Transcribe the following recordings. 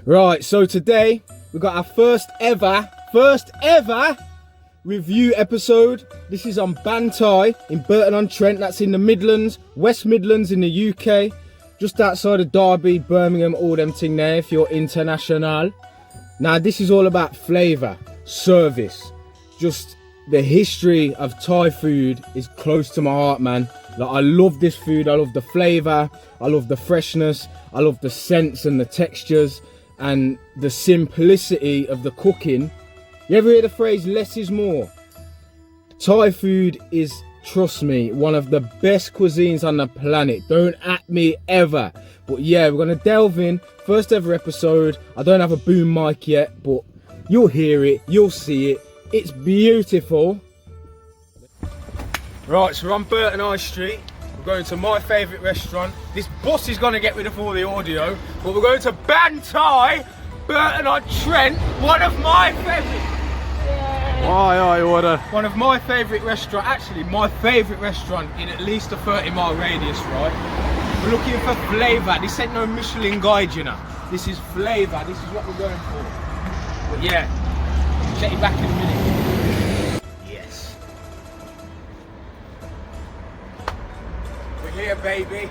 Right, so today we got our first ever review episode. This is on Bantai in Burton-on-Trent. That's in the Midlands, West Midlands in the UK, just outside of Derby, Birmingham, all them thing there if you're international. Now this is all about flavour, service, just the history of Thai food is close to my heart, man. Like, I love this food, I love the flavour, I love the freshness, I love the scents and the textures and the simplicity of the cooking. You ever hear the phrase less is more? Thai food is, trust me, one of the best cuisines on the planet. Don't at me ever. But yeah, we're gonna delve in. First ever episode. I don't have a boom mic yet, but you'll hear it, you'll see it. It's beautiful. Right, so we're on Burton High Street. We're going to my favourite restaurant. This bus is gonna get rid of all the audio, but we're going to Bantai, Burton-on-Trent, one of my favourite. One of my favourite restaurants, actually my favourite restaurant in at least a 30-mile radius, right? We're looking for flavour. This ain't no Michelin guide, you know. This is flavour, this is what we're going for. But yeah, check you back in a minute. Yes. We're here, baby.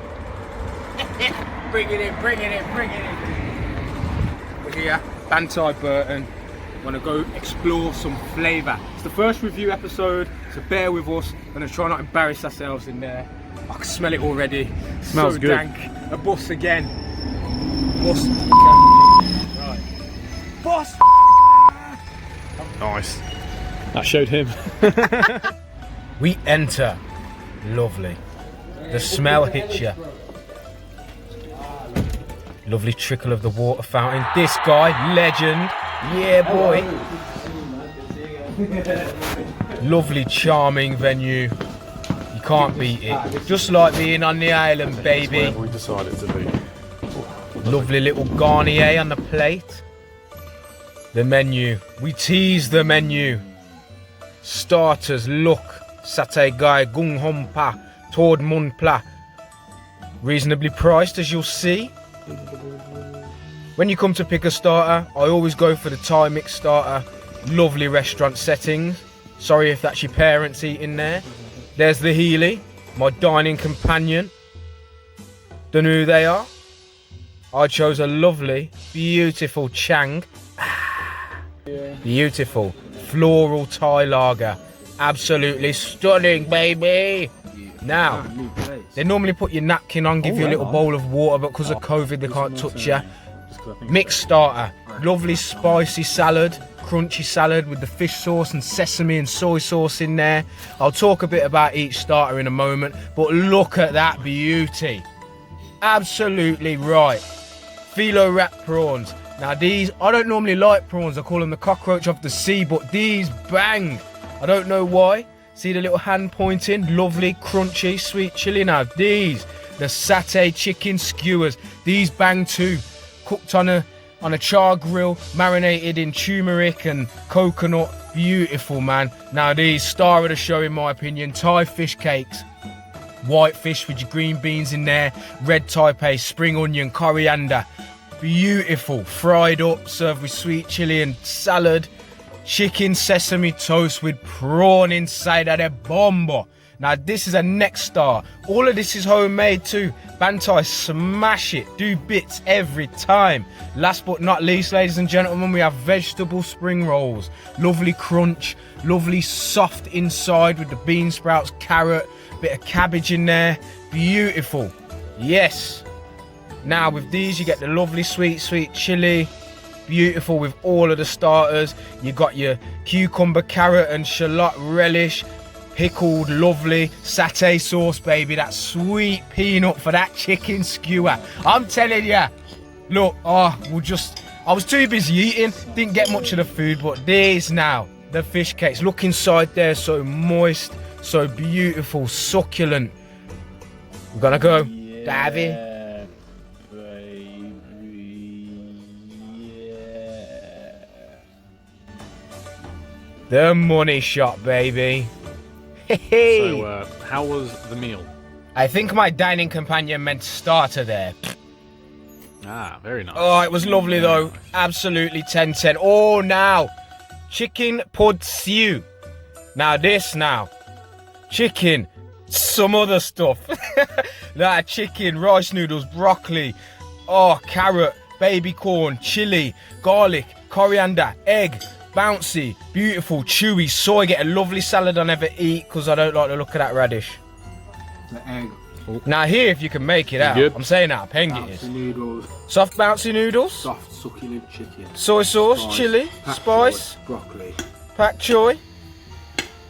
Bring it in, bring it in, bring it in. We're here, Bantai Burton. Want to go explore some flavour. It's the first review episode, so bear with us. I'm going to try not to embarrass ourselves in there. I can smell it already. Smells so good. Dank. A bus again. Bus. Right. Bus. Nice. That showed him. We enter. Lovely. The smell hits you. Lovely trickle of the water fountain. This guy, legend. Yeah, boy. Lovely, charming venue. You can't beat it. Just like being on the island, baby. Whatever we decided to be. Lovely little garnier on the plate. The menu. We tease the menu. Starters, look. Satay gai, gung hom pa, tord mun pla. Reasonably priced, as you'll see. When you come to pick a starter, I always go for the Thai mixed starter. Lovely restaurant settings. Sorry if that's your parents eating there. There's the Healy, my dining companion. Don't know who they are. I chose a lovely, beautiful Chang. Beautiful, floral Thai lager. Absolutely stunning, baby. Now, they normally put your napkin on, give you a little bowl of water, but because of COVID they can't touch you. Mixed starter, lovely spicy salad, crunchy salad with the fish sauce and sesame and soy sauce in there. I'll talk a bit about each starter in a moment, but look at that beauty. Absolutely right. Phyllo wrapped prawns. Now these, I don't normally like prawns, I call them the cockroach of the sea, but these bang. I don't know why. See the little hand pointing? Lovely, crunchy, sweet chili. Now these, the satay chicken skewers, these bang too. Cooked on a char grill, marinated in turmeric and coconut. Beautiful, man. Now these, star of the show in my opinion, Thai fish cakes. White fish with your green beans in there, red Thai paste, spring onion, coriander. Beautiful, fried up, served with sweet chili and salad. Chicken sesame toast with prawn inside of the bombo. Now this is a next star. All of this is homemade too. Bantai smash it, do bits every time. Last but not least, ladies and gentlemen, we have vegetable spring rolls. Lovely crunch, lovely soft inside with the bean sprouts, carrot, bit of cabbage in there. Beautiful, yes. Now with these you get the lovely sweet chili. Beautiful with all of the starters. You got your cucumber, carrot and shallot relish. Pickled, lovely satay sauce, baby. That sweet peanut for that chicken skewer. I'm telling you. Look, I was too busy eating. Didn't get much of the food, but these now, the fish cakes. Look inside there, so moist, so beautiful, succulent. We're gonna go. Dive in. The money shot, baby. So, how was the meal? I think my dining companion meant starter there. Ah, very nice. Oh, it was lovely though. Absolutely 10-10. Oh, now. Chicken pud stew. Now this now. Chicken. Some other stuff. Like chicken, rice noodles, broccoli. Oh, carrot, baby corn, chili, garlic, coriander, egg. Bouncy, beautiful, chewy, soy. Get a lovely salad I never eat because I don't like the look of that radish. The egg. Now here, if you can make it out. Good. I'm saying that, peng it Bouncy is. noodles. Soft bouncy noodles, Soft succulent chicken. soy sauce, Spice, chili, pak spice, choy, broccoli. pak choy.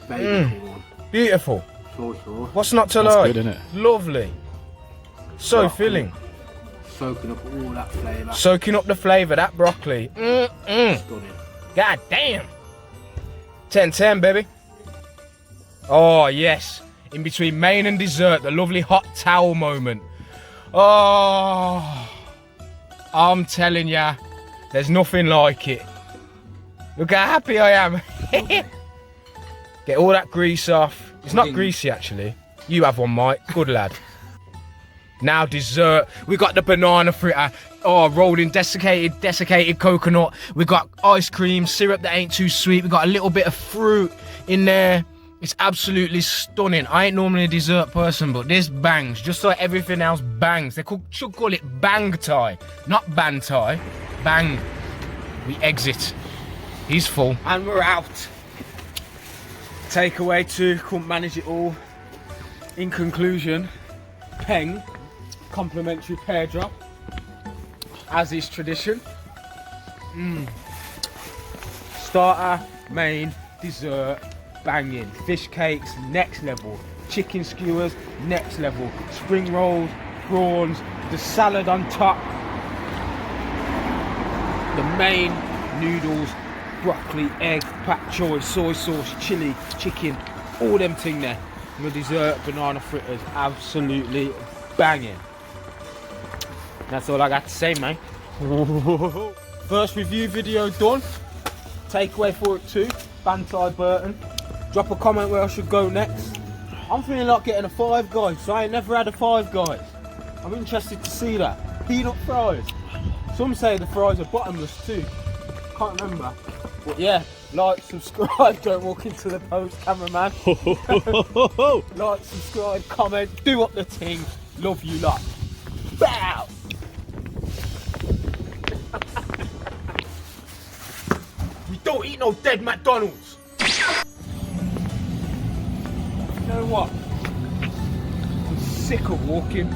Baby corn. Beautiful. Soy sauce. What's not to That's like? good, innit? Lovely. So Broccoli. filling. Soaking up all that flavour. Soaking up the flavour, that broccoli. Stunning. God damn. 10-10, baby. Oh, yes. In between main and dessert, the lovely hot towel moment. Oh, I'm telling ya, there's nothing like it. Look how happy I am. Get all that grease off. It's not greasy, actually. You have one, Mike. Good lad. Now dessert. We got the banana fritter. Oh, rolled in desiccated coconut. We got ice cream, syrup that ain't too sweet. We got a little bit of fruit in there. It's absolutely stunning. I ain't normally a dessert person, but this bangs, just like everything else bangs. They should call it bang tie, not ban tie. Bang. We exit. He's full. And we're out. Takeaway 2, couldn't manage it all. In conclusion, peng, complimentary pear drop, as is tradition. Starter, main, dessert, banging. Fish cakes, next level. Chicken skewers, next level. Spring rolls, prawns, the salad on top. The main, noodles, broccoli, egg, pak choy, soy sauce, chili, chicken, all them thing there. And the dessert, banana fritters, absolutely banging. That's all I got to say, mate. First review video done. Takeaway for it too. Bantai Burton. Drop a comment where I should go next. I'm feeling like getting a Five Guys, so I ain't never had a Five Guys. I'm interested to see that. Peanut fries. Some say the fries are bottomless too. Can't remember. But yeah, like, subscribe, don't walk into the post, cameraman. Like, subscribe, comment, do up the thing. Love you lot. Bow! We don't eat no dead McDonald's. You know what? I'm sick of walking.